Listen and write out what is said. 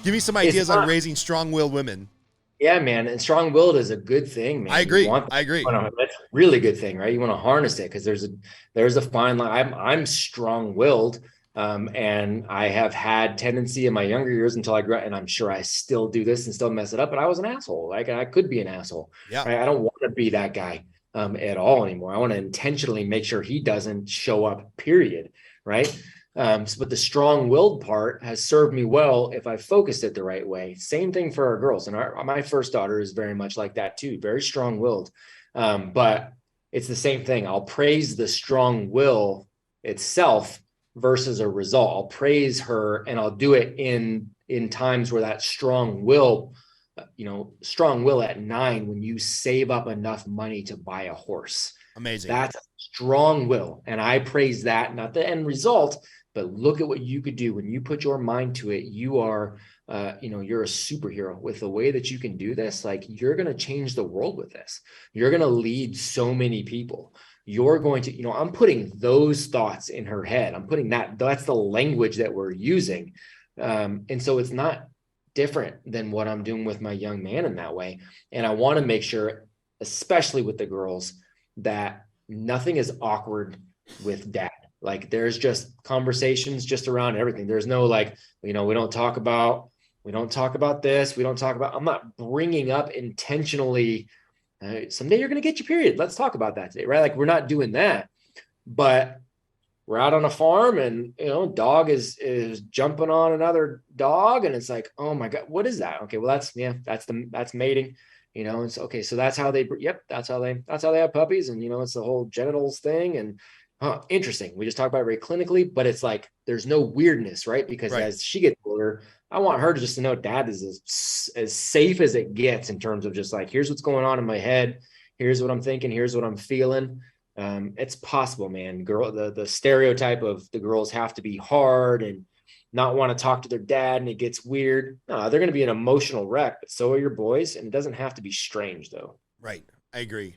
Give me some ideas on raising strong-willed women. Yeah, man. And strong-willed is a good thing, I man. You agree. want I agree. that's a really good thing, right? You want to harness it because there's a fine line. I'm strong-willed, and I have had tendency in my younger years until I grew up, and I'm sure I still do this and still mess it up. But I was an asshole. Like I could be an asshole, Yeah. right? I don't want to be that guy at all anymore. I want to intentionally make sure he doesn't show up. Period. Right. But the strong-willed part has served me well if I focused it the right way. Same thing for our girls, and my first daughter is very much like that too, very strong-willed. But it's the same thing. I'll praise the strong will itself versus a result. I'll praise her, and I'll do it in times where that strong will, strong will at 9 when you save up enough money to buy a horse. Amazing. That's strong will, and I praise that, not the end result. But look at what you could do when you put your mind to it. You are, you're a superhero with the way that you can do this. Like you're going to change the world with this. You're going to lead so many people. You're going to, I'm putting those thoughts in her head. I'm putting that's the language that we're using. And so it's not different than what I'm doing with my young man in that way. And I want to make sure, especially with the girls, that nothing is awkward with dad. Like there's just conversations just around everything. There's no like, we don't talk about this. I'm not bringing up intentionally, someday you're going to get your period. Let's talk about that today. Right. Like we're not doing that, but we're out on a farm and, dog is jumping on another dog. And it's like, oh my God, what is that? Okay. Well, that's mating, and so, okay. So that's how that's how they have puppies. And, it's the whole genitals thing. And, interesting. We just talk about it very clinically, but it's like there's no weirdness, right? Because Right. as she gets older, I want her to just to know dad is as safe as it gets in terms of just like, here's what's going on in my head. Here's what I'm thinking. Here's what I'm feeling. It's possible, man. The stereotype of the girls have to be hard and not want to talk to their dad and it gets weird. No, they're going to be an emotional wreck, but so are your boys. And it doesn't have to be strange though. Right. I agree.